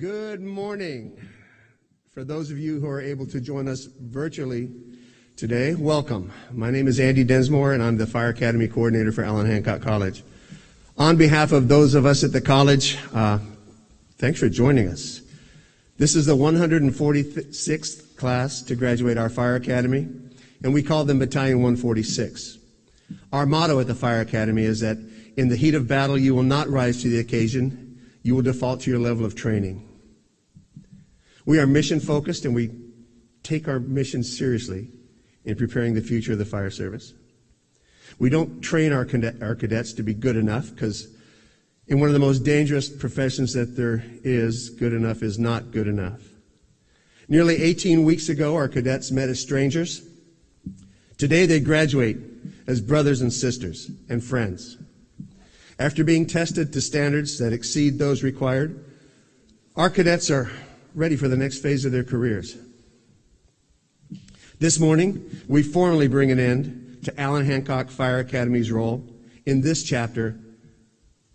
Good morning. For those of you who are able to join us virtually today, welcome. My name is Andy Densmore, and I'm the Fire Academy Coordinator for Allen Hancock College. On behalf of those of us at the college, thanks for joining us. This is the 146th class to graduate our Fire Academy, and we call them Battalion 146. Our motto at the Fire Academy is that in the heat of battle, you will not rise to the occasion. You will default to your level of training. We are mission-focused, and we take our mission seriously in preparing the future of the fire service. We don't train our cadets to be good enough, because in one of the most dangerous professions that there is, good enough is not good enough. Nearly 18 weeks ago, our cadets met as strangers. Today, they graduate as brothers and sisters and friends. After being tested to standards that exceed those required, our cadets are ready for the next phase of their careers. This morning, we formally bring an end to Allen Hancock Fire Academy's role in this chapter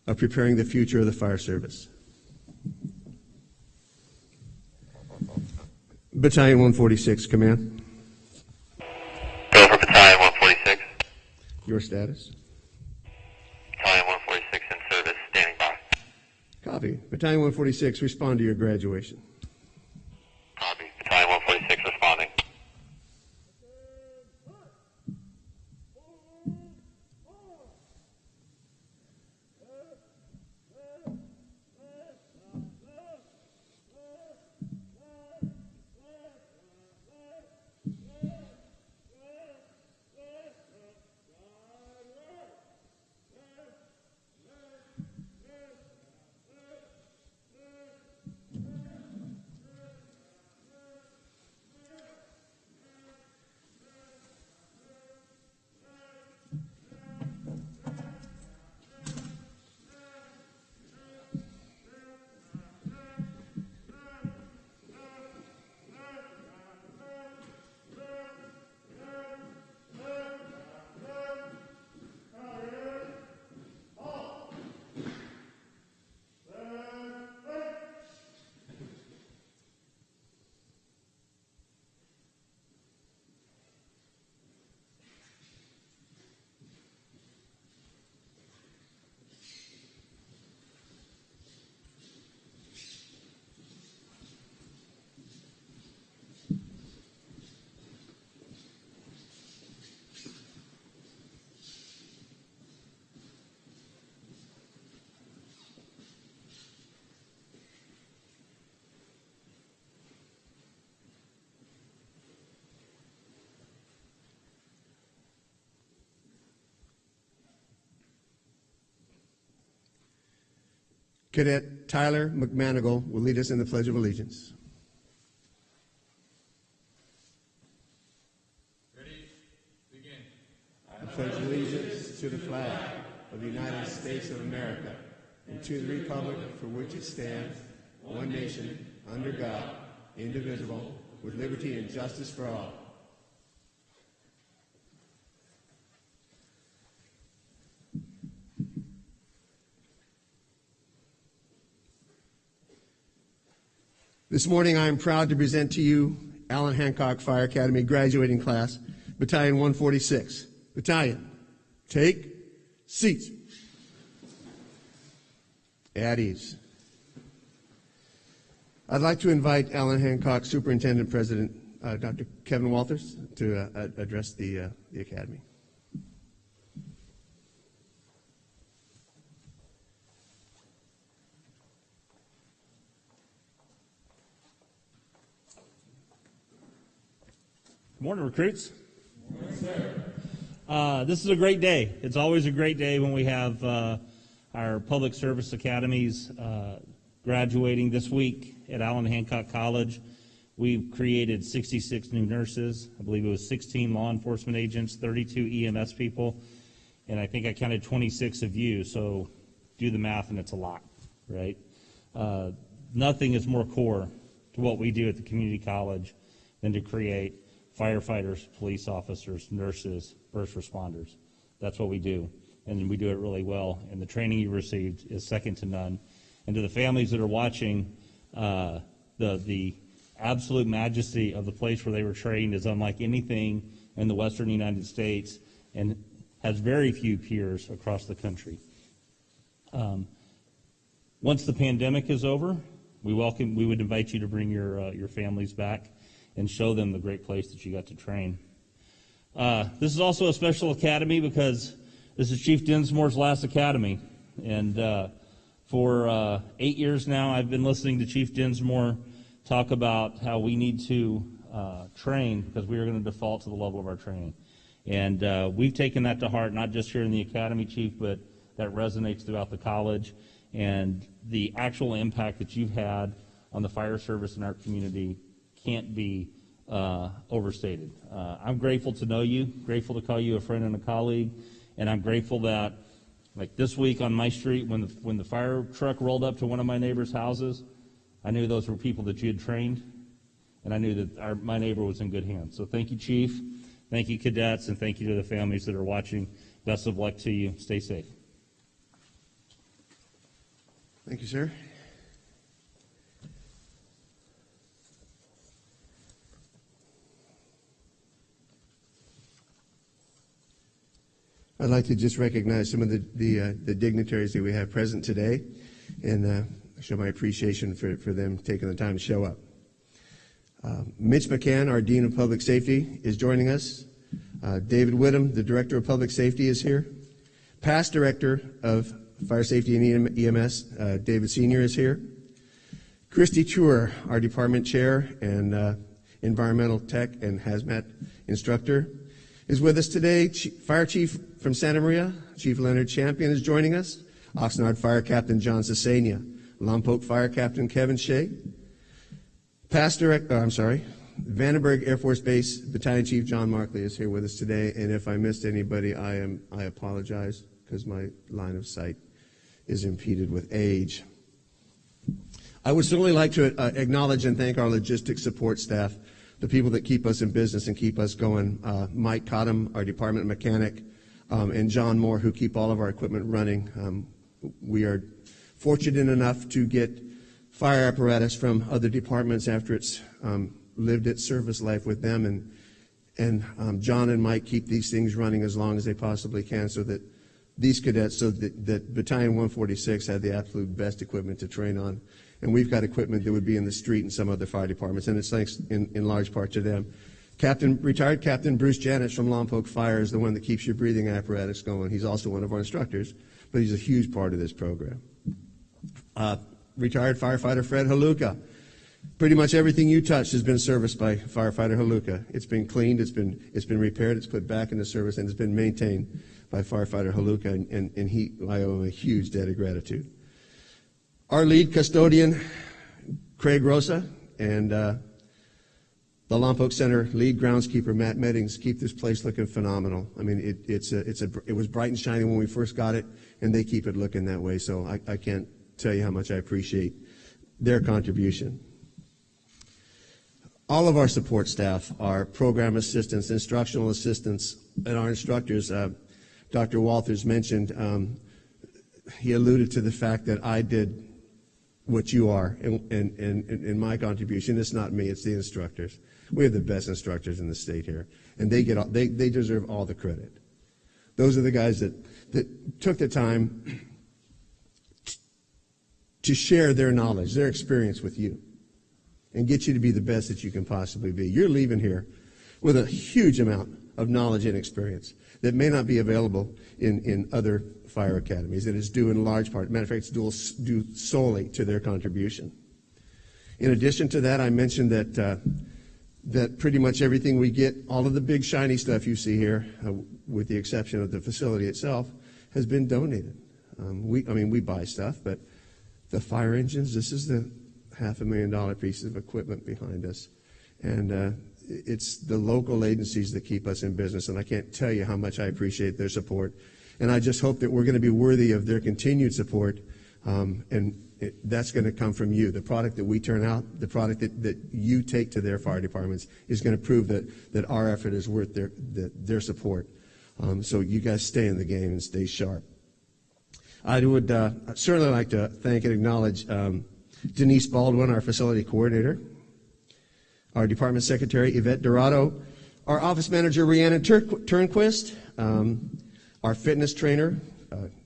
of preparing the future of the fire service. Battalion 146, command. Go for Battalion 146. Your status? Battalion 146 in service, standing by. Copy. Battalion 146, respond to your graduation. Copy. Battalion 146 responding. Cadet Tyler McManigal will lead us in the Pledge of Allegiance. Ready? Begin. I pledge allegiance to the flag of the United States of America and to the republic for which it stands, one nation, under God, indivisible, with liberty and justice for all. This morning, I am proud to present to you Allen Hancock Fire Academy graduating class, Battalion 146. Battalion, take seats. At ease. I'd like to invite Allen Hancock Superintendent President Dr. Kevin Walters to address the Academy. Good morning, recruits. Good morning, sir. This is a great day. It's always a great day when we have our public service academies graduating this week at Allen Hancock College. We've created 66 new nurses. I believe it was 16 law enforcement agents, 32 EMS people, and I think I counted 26 of you. So do the math, and it's a lot, right? Nothing is more core to what we do at the community college than to create firefighters, police officers, nurses, first responders. That's what we do, and we do it really well, and the training you received is second to none. And to the families that are watching, The absolute majesty of the place where they were trained is unlike anything in the western United States and has very few peers across the country. Once the pandemic is over, we would invite you to bring your families back and show them the great place that you got to train. This is also a special academy because this is Chief Dinsmore's last academy. And for 8 years now, I've been listening to Chief Dinsmore talk about how we need to train because we are going to default to the level of our training. And we've taken that to heart, not just here in the academy, Chief, but that resonates throughout the college. And the actual impact that you've had on the fire service in our community can't be overstated. I'm grateful to know you, grateful to call you a friend and a colleague, and I'm grateful that, like this week on my street, when the fire truck rolled up to one of my neighbors' houses, I knew those were people that you had trained, and I knew that my neighbor was in good hands. So thank you, Chief. Thank you, cadets, and thank you to the families that are watching. Best of luck to you. Stay safe. Thank you, sir. I'd like to just recognize some of the dignitaries that we have present today and show my appreciation for them taking the time to show up. Mitch McCann, our Dean of Public Safety, is joining us. David Whittam, the Director of Public Safety, is here. Past Director of Fire Safety and EMS, David Sr. is here. Christy Truer, our Department Chair and Environmental Tech and Hazmat Instructor, is with us today. Fire Chief from Santa Maria, Chief Leonard Champion, is joining us. Oxnard Fire Captain John Cesania, Lompoc Fire Captain Kevin Shea. Vandenberg Air Force Base Battalion Chief John Markley is here with us today, and if I missed anybody, I apologize because my line of sight is impeded with age. I would certainly like to acknowledge and thank our logistics support staff, the people that keep us in business and keep us going. Mike Cottam, our department mechanic, and John Moore, who keep all of our equipment running. We are fortunate enough to get fire apparatus from other departments after it's lived its service life with them, and John and Mike keep these things running as long as they possibly can so that these cadets, so that Battalion 146 had the absolute best equipment to train on. And we've got equipment that would be in the street in some other fire departments, and it's thanks in large part to them. Retired Captain Bruce Janich from Lompoc Fire is the one that keeps your breathing apparatus going. He's also one of our instructors, but he's a huge part of this program. Retired Firefighter Fred Haluka. Pretty much everything you touched has been serviced by Firefighter Haluka. It's been cleaned, it's been repaired, it's put back into service, and it's been maintained by Firefighter Haluka, and I owe him a huge debt of gratitude. Our lead custodian, Craig Rosa, and the Lompoc Center lead groundskeeper, Matt Meddings, keep this place looking phenomenal. I mean, it was bright and shiny when we first got it, and they keep it looking that way, so I can't tell you how much I appreciate their contribution. All of our support staff, our program assistants, instructional assistants, and our instructors, Dr. Walters mentioned, he alluded to the fact that I did what you are, and my contribution. It's not me, it's the instructors. We have the best instructors in the state here, and they deserve all the credit. Those are the guys that took the time to share their knowledge, their experience with you, and get you to be the best that you can possibly be. You're leaving here with a huge amount of knowledge and experience that may not be available in other fire academies. It is due in large part, matter of fact, it's due solely to their contribution. In addition to that, I mentioned that pretty much everything we get, all of the big shiny stuff you see here, with the exception of the facility itself, has been donated. We buy stuff, but the fire engines, this is the $500,000 piece of equipment behind us. And it's the local agencies that keep us in business, and I can't tell you how much I appreciate their support. And I just hope that we're going to be worthy of their continued support, that's going to come from you. The product that we turn out, the product that you take to their fire departments is going to prove that our effort is worth their support. So you guys stay in the game and stay sharp. I would certainly like to thank and acknowledge Denise Baldwin, our facility coordinator, our department secretary, Yvette Dorado, our office manager, Rhiannon Turnquist, our fitness trainer,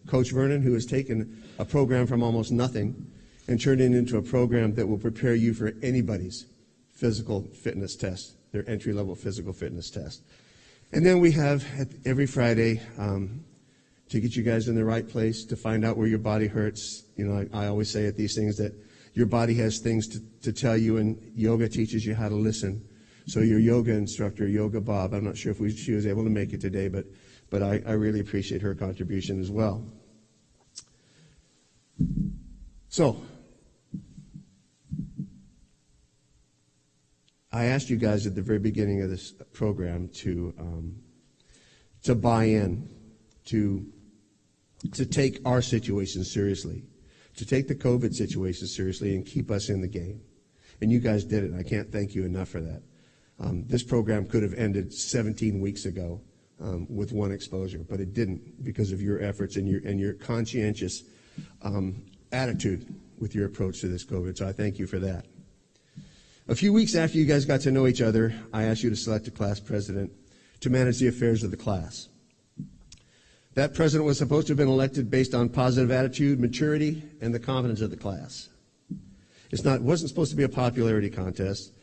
Coach Vernon, who has taken a program from almost nothing and turned it into a program that will prepare you for anybody's physical fitness test, their entry-level physical fitness test. And then we have every Friday to get you guys in the right place, to find out where your body hurts. You know, I always say at these things that your body has things to tell you, and yoga teaches you how to listen. So your yoga instructor, Yoga Bob, I'm not sure if she was able to make it today, but I really appreciate her contribution as well. So, I asked you guys at the very beginning of this program to buy in, to take our situation seriously, to take the COVID situation seriously and keep us in the game. And you guys did it, and I can't thank you enough for that. This program could have ended 17 weeks ago with one exposure, but it didn't because of your efforts and your conscientious attitude with your approach to this COVID. So I thank you for that. A few weeks after you guys got to know each other, I asked you to select a class president to manage the affairs of the class. That president was supposed to have been elected based on positive attitude, maturity, and the confidence of the class. It wasn't supposed to be a popularity contest.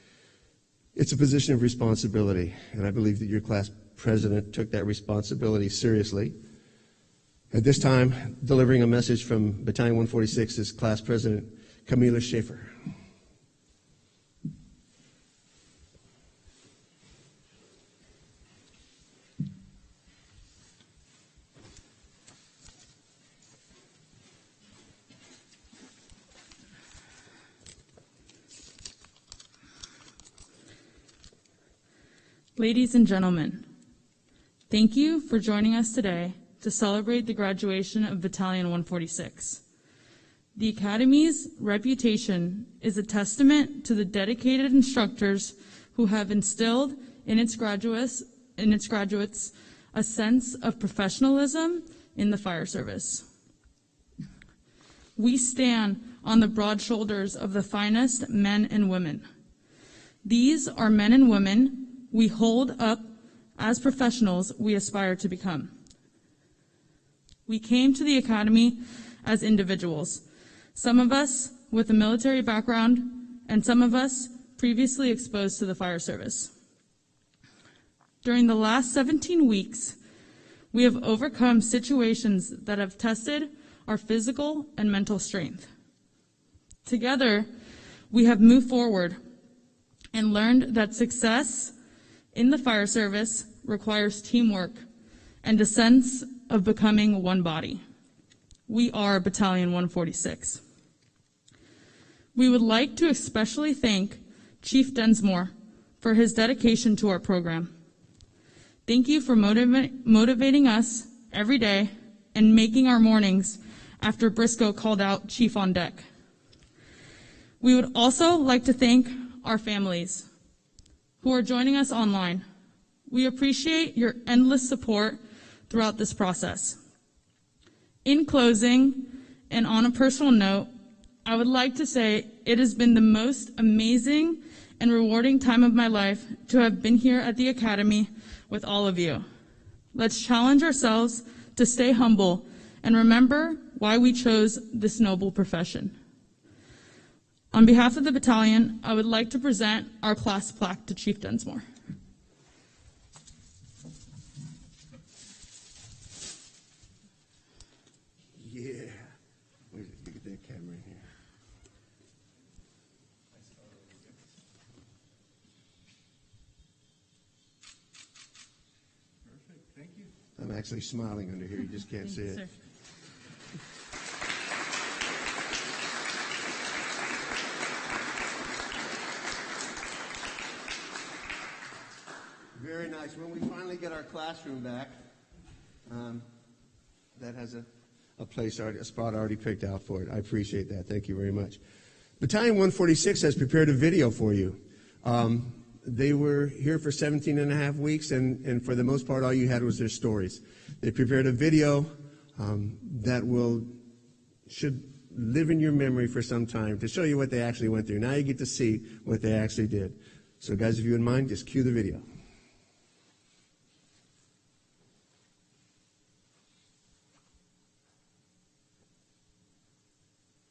It's a position of responsibility, and I believe that your class president took that responsibility seriously. At this time, delivering a message from Battalion 146 is Class President Camila Schaefer. Ladies and gentlemen, thank you for joining us today to celebrate the graduation of Battalion 146. The Academy's reputation is a testament to the dedicated instructors who have instilled in its graduates a sense of professionalism in the fire service. We stand on the broad shoulders of the finest men and women. These are men and women we hold up as professionals we aspire to become. We came to the Academy as individuals, some of us with a military background and some of us previously exposed to the fire service. During the last 17 weeks, we have overcome situations that have tested our physical and mental strength. Together, we have moved forward and learned that success in the fire service requires teamwork and a sense of becoming one body. We are Battalion 146. We would like to especially thank Chief Densmore for his dedication to our program. Thank you for motivating us every day and making our mornings after Briscoe called out Chief on deck. We would also like to thank our families who are joining us online. We appreciate your endless support throughout this process. In closing, and on a personal note, I would like to say it has been the most amazing and rewarding time of my life to have been here at the Academy with all of you. Let's challenge ourselves to stay humble and remember why we chose this noble profession. On behalf of the battalion, I would like to present our class plaque to Chief Densmore. Yeah. Wait, get that camera in here. Perfect, thank you. I'm actually smiling under here. You just can't see it. Sir. Very nice. When we finally get our classroom back, that has a place already, a spot already picked out for it. I appreciate that. Thank you very much. Battalion 146 has prepared a video for you. They were here for 17 and a half weeks, and for the most part, all you had was their stories. They prepared a video that should live in your memory for some time to show you what they actually went through. Now you get to see what they actually did. So guys, if you wouldn't mind, just cue the video.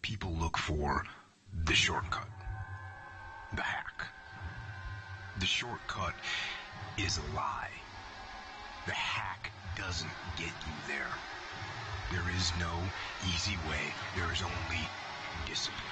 People look for the shortcut, the hack. The shortcut is a lie. The hack doesn't get you there. There is no easy way. There is only discipline.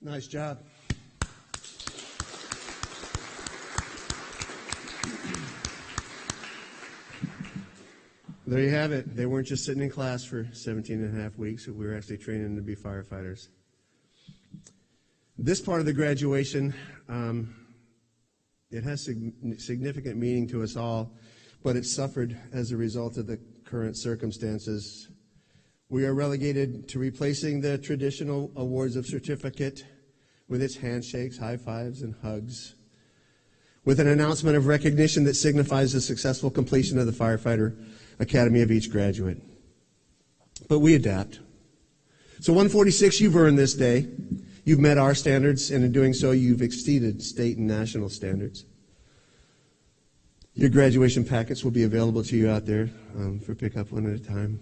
Nice job. There you have it. They weren't just sitting in class for 17 and a half weeks. We were actually training them to be firefighters. This part of the graduation, it has significant meaning to us all, but it suffered as a result of the current circumstances. We are relegated to replacing the traditional awards of certificate with its handshakes, high fives, and hugs, with an announcement of recognition that signifies the successful completion of the Firefighter Academy of each graduate. But we adapt. So 146, you've earned this day. You've met our standards, and in doing so, you've exceeded state and national standards. Your graduation packets will be available to you out there for pickup one at a time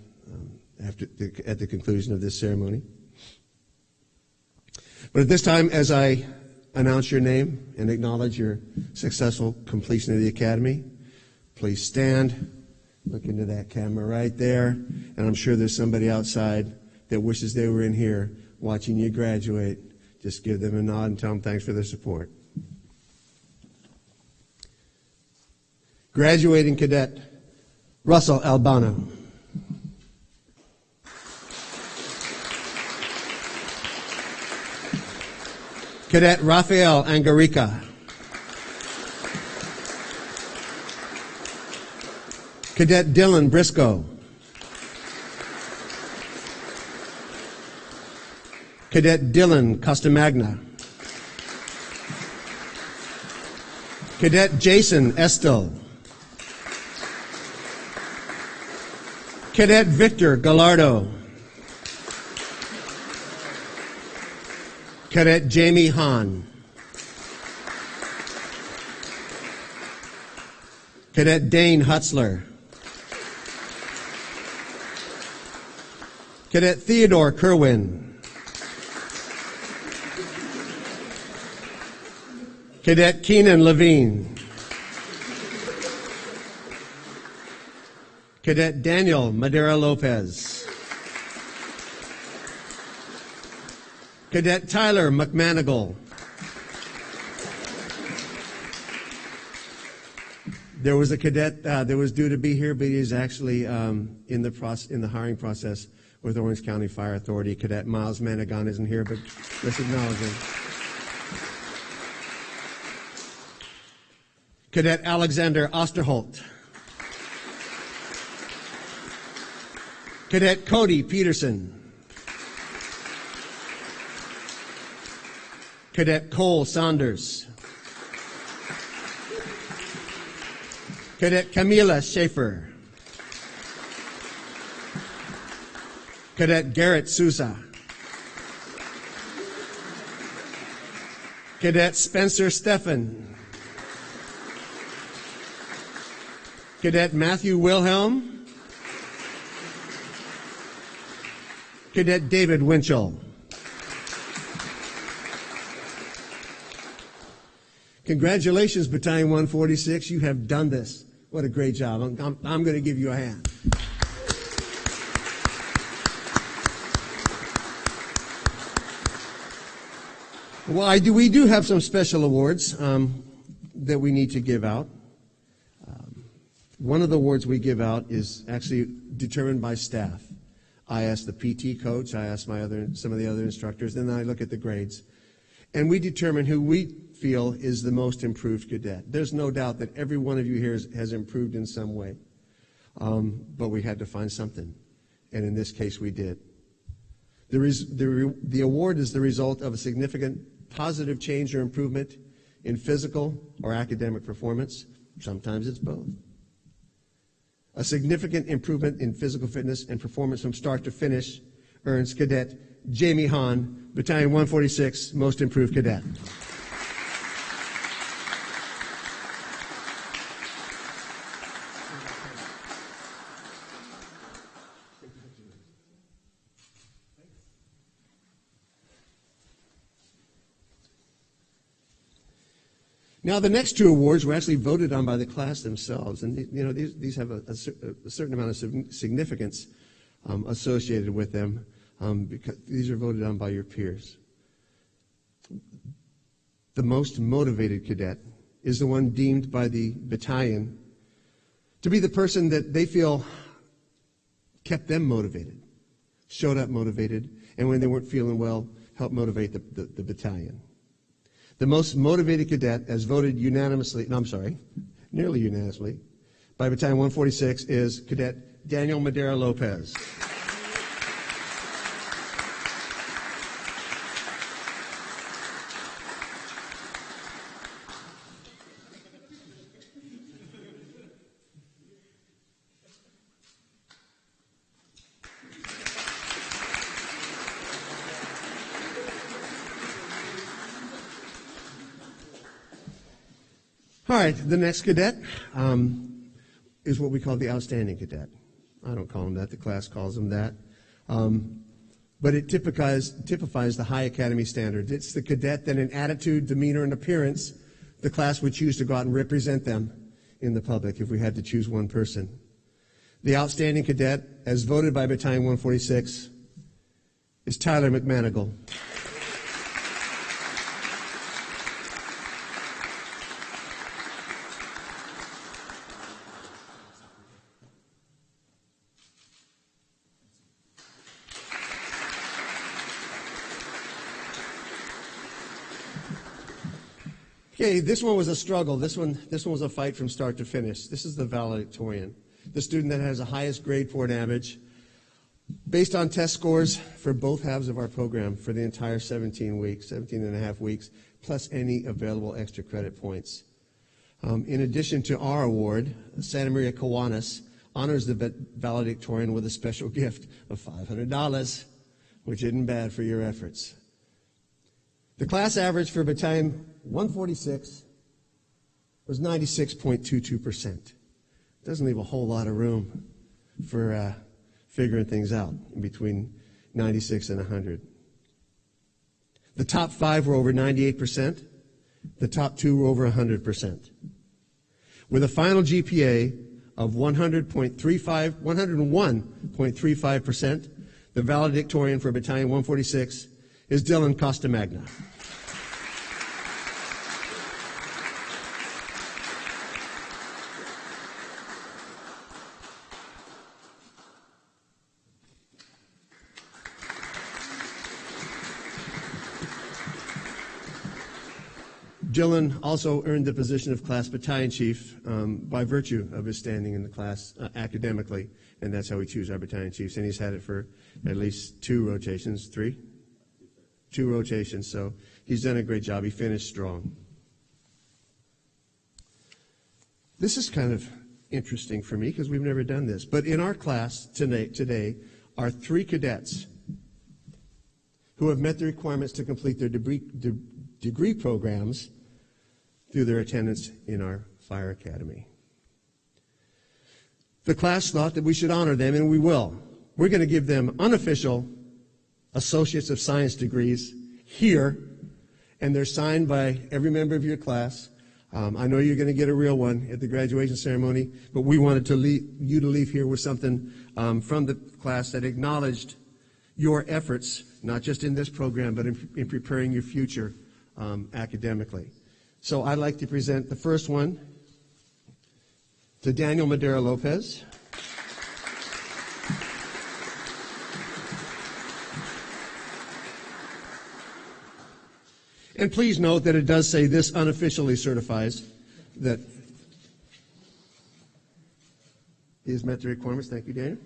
at the conclusion of this ceremony. But at this time, as I announce your name and acknowledge your successful completion of the academy, please stand. Look into that camera right there, and I'm sure there's somebody outside that wishes they were in here watching you graduate. Just give them a nod and tell them thanks for their support. Graduating Cadet Russell Albano. Cadet Rafael Angarica. Cadet Dylan Briscoe. Cadet Dylan Costamagna. Cadet Jason Estel. Cadet Victor Gallardo. Cadet Jamie Hahn. Cadet Dane Hutzler. Cadet Theodore Kerwin. Cadet Keenan Levine. Cadet Daniel Madera Lopez. Cadet Tyler McManigal. There was a cadet that was due to be here, but he's actually in the hiring process with Orange County Fire Authority. Cadet Miles Manigan isn't here, but let's acknowledge him. Cadet Alexander Osterholt. Cadet Cody Peterson. Cadet Cole Saunders. Cadet Camila Schaefer. Cadet Garrett Sousa. Cadet Spencer Steffen. Cadet Matthew Wilhelm. Cadet David Winchell. Congratulations, Battalion 146. You have done this. What a great job. I'm going to give you a hand. Well, we do have some special awards that we need to give out. One of the awards we give out is actually determined by staff. I ask the PT coach, I ask some of the other instructors, then I look at the grades. And we determine who we feel is the most improved cadet. There's no doubt that every one of you here has improved in some way. But we had to find something. And in this case, we did. The award is the result of a significant positive change or improvement in physical or academic performance. Sometimes it's both. A significant improvement in physical fitness and performance from start to finish earns Cadet Jamie Hahn, Battalion 146, Most Improved Cadet. Now, the next two awards were actually voted on by the class themselves, and these have a certain amount of significance associated with them because these are voted on by your peers. The most motivated cadet is the one deemed by the battalion to be the person that they feel kept them motivated, showed up motivated, and when they weren't feeling well, helped motivate the battalion. The most motivated cadet, as voted nearly unanimously, by Battalion 146 is Cadet Daniel Madera Lopez. All right, the next cadet is what we call the outstanding cadet. I don't call him that, the class calls him that. But it typifies the high academy standard. It's the cadet that in attitude, demeanor, and appearance, the class would choose to go out and represent them in the public if we had to choose one person. The outstanding cadet, as voted by Battalion 146, is Tyler McManigal. Okay, this one was a struggle. This one was a fight from start to finish. This is the valedictorian, the student that has the highest grade point average, based on test scores for both halves of our program for the entire 17 and a half weeks, plus any available extra credit points. In addition to our award, Santa Maria Kiwanis honors the valedictorian with a special gift of $500, which isn't bad for your efforts. The class average for Battalion 146 was 96.22%. Doesn't leave a whole lot of room for figuring things out in between 96 and 100. The top 5 were over 98%. The top 2 were over 100%. With a final GPA of 101.35%, the valedictorian for Battalion 146 is Dylan Costamagna. Dylan also earned the position of class battalion chief by virtue of his standing in the class academically, and that's how we choose our battalion chiefs. And he's had it for at least 2 rotations, 3? 2 rotations, so he's done a great job. He finished strong. This is kind of interesting for me because we've never done this, but in our class today are 3 cadets who have met the requirements to complete their degree programs through their attendance in our fire academy. The class thought that we should honor them, and we will. We're going to give them unofficial Associates of Science degrees here, and they're signed by every member of your class. I know you're going to get a real one at the graduation ceremony, but we wanted you to leave here with something from the class that acknowledged your efforts, not just in this program, but in preparing your future academically. So I'd like to present the first one to Daniel Madera Lopez. And please note that it does say this unofficially certifies that he has met the requirements. Thank you, Daniel.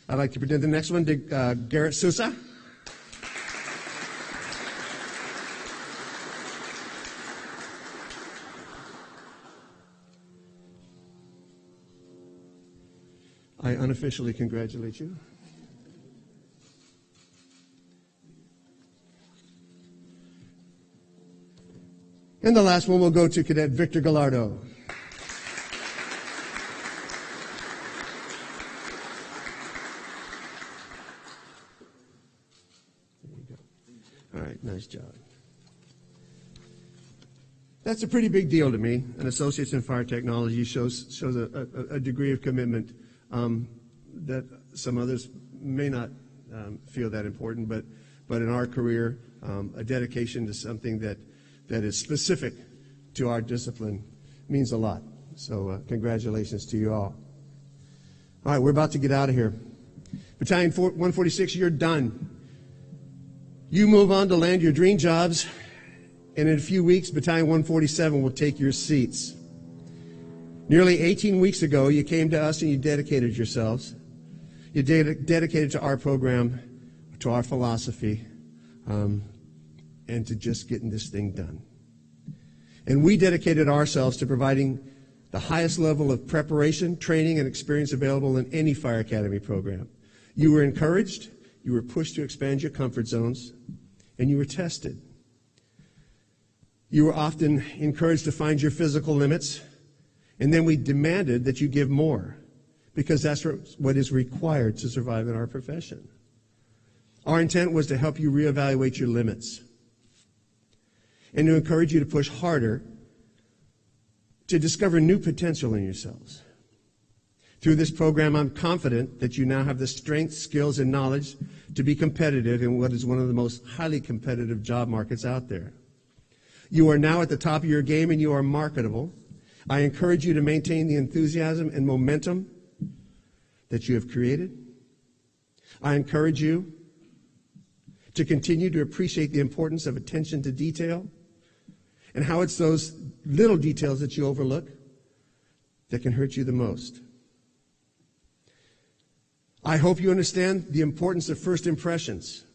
I'd like to present the next one to Garrett Sousa. I unofficially congratulate you. And the last one will go to Cadet Victor Gallardo. There you go. All right, nice job. That's a pretty big deal to me. An Associate's in Fire Technology shows a degree of commitment that some others may not feel that important, but but in our career, a dedication to something that is specific to our discipline means a lot. So congratulations to you all. All right, we're about to get out of here. Battalion 146, you're done. You move on to land your dream jobs, and in a few weeks, Battalion 147 will take your seats. Nearly 18 weeks ago, you came to us and you dedicated yourselves. You dedicated to our program, to our philosophy, and to just getting this thing done. And we dedicated ourselves to providing the highest level of preparation, training, and experience available in any fire academy program. You were encouraged, you were pushed to expand your comfort zones, and you were tested. You were often encouraged to find your physical limits, and then we demanded that you give more, because that's what is required to survive in our profession. Our intent was to help you reevaluate your limits and to encourage you to push harder to discover new potential in yourselves. Through this program, I'm confident that you now have the strength, skills, and knowledge to be competitive in what is one of the most highly competitive job markets out there. You are now at the top of your game and you are marketable. I encourage you to maintain the enthusiasm and momentum that you have created. I encourage you to continue to appreciate the importance of attention to detail and how it's those little details that you overlook that can hurt you the most. I hope you understand the importance of first impressions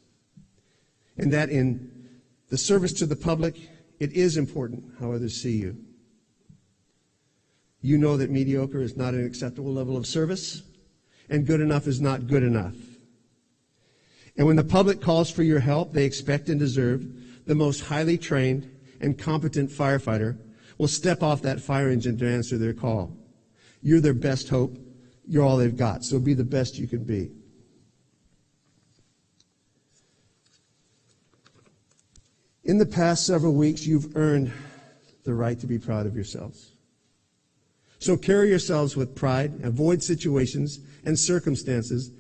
and that in the service to the public, it is important how others see you. You know that mediocre is not an acceptable level of service, and good enough is not good enough. And when the public calls for your help, they expect and deserve the most highly trained and competent firefighter will step off that fire engine to answer their call. You're their best hope. You're all they've got, so be the best you can be. In the past several weeks, you've earned the right to be proud of yourselves. So carry yourselves with pride, avoid situations and circumstances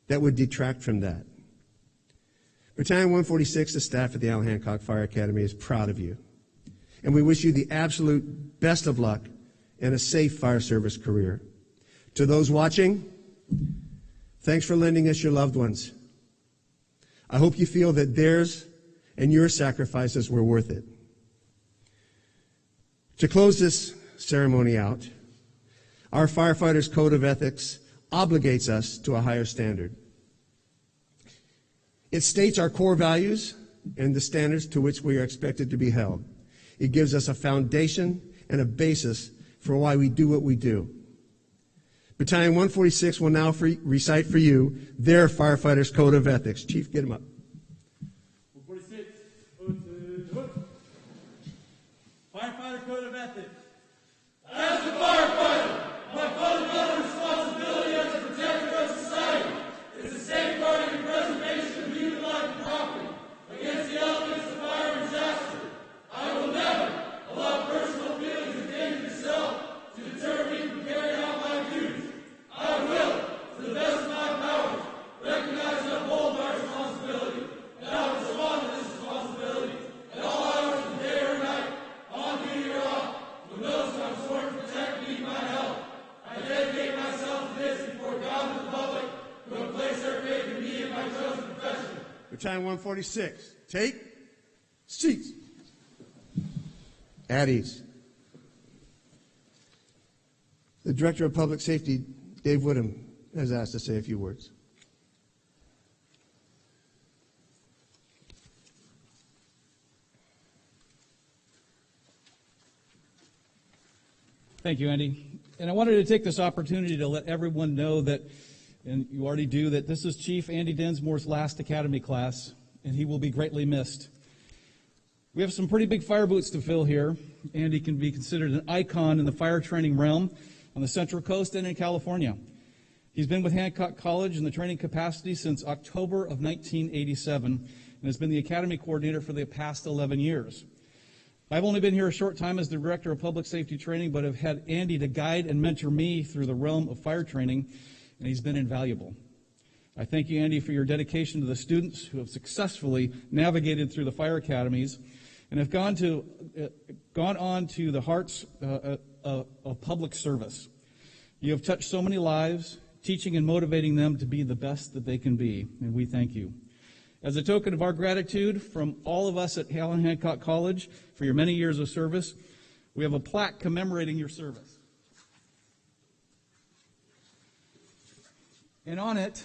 that would detract from that. Battalion 146, the staff at the Allen Hancock Fire Academy, is proud of you. And we wish you the absolute best of luck and a safe fire service career. To those watching, thanks for lending us your loved ones. I hope you feel that theirs and your sacrifices were worth it. To close this ceremony out, our firefighters' code of ethics obligates us to a higher standard. It states our core values and the standards to which we are expected to be held. It gives us a foundation and a basis for why we do what we do. Battalion 146 will now recite for you their firefighters' code of ethics. Chief, get them up. 146, Firefighter Code of Ethics. As a firefighter, my fundamental responsibility as a protector of society is the safeguarding and preservation of human life and property against the elements of fire and disaster. I will never allow personal feelings of danger to self to deter me from carrying out my duties. I will, to the best of my powers, recognize and uphold my responsibility, and I will respond to this responsibility at all hours of the day or night, on duty or off, with those who I'm sworn to protect me, my health. I dedicate myself to this before God and the public who have placed their faith in me and my chosen profession. Battalion 146, take seats. At ease. The Director of Public Safety, Dave Woodham, has asked to say a few words. Thank you, Andy. And I wanted to take this opportunity to let everyone know that, and you already do, that this is Chief Andy Densmore's last Academy class, and he will be greatly missed. We have some pretty big fire boots to fill here. Andy can be considered an icon in the fire training realm on the Central Coast and in California. He's been with Hancock College in the training capacity since October of 1987 and has been the Academy coordinator for the past 11 years. I've only been here a short time as the Director of Public Safety Training, but have had Andy to guide and mentor me through the realm of fire training, and he's been invaluable. I thank you, Andy, for your dedication to the students who have successfully navigated through the fire academies and have gone on to the hearts of public service. You have touched so many lives, teaching and motivating them to be the best that they can be, and we thank you. As a token of our gratitude from all of us at Allen Hancock College for your many years of service, we have a plaque commemorating your service. And on it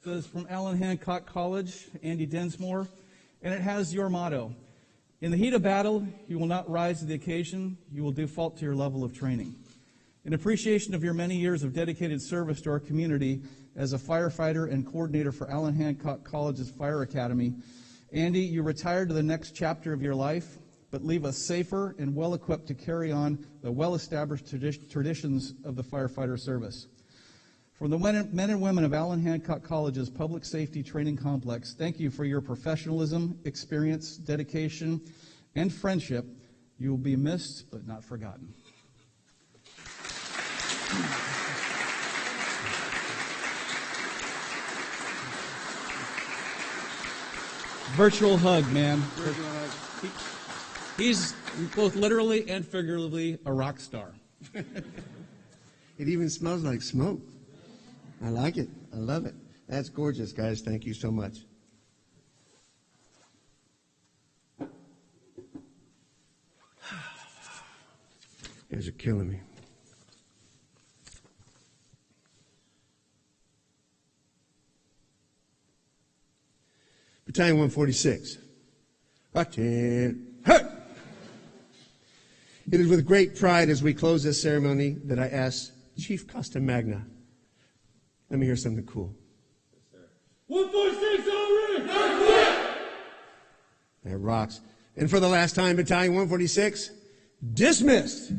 says, from Allen Hancock College, Andy Densmore, and it has your motto: in the heat of battle, you will not rise to the occasion, you will default to your level of training. In appreciation of your many years of dedicated service to our community as a firefighter and coordinator for Allen Hancock College's Fire Academy, Andy, you retire to the next chapter of your life, but leave us safer and well-equipped to carry on the well-established traditions of the firefighter service. From the men and women of Allen Hancock College's Public Safety Training Complex, thank you for your professionalism, experience, dedication, and friendship. You will be missed, but not forgotten. Virtual hug, man. He's both literally and figuratively a rock star. It even smells like smoke. I like it. I love it. That's gorgeous, guys. Thank you so much. You guys are killing me. Battalion 146. It is with great pride as we close this ceremony that I ask Chief Costa Magna. Let me hear something cool. 146 already! Not quit! That rocks. And for the last time, Battalion 146, dismissed.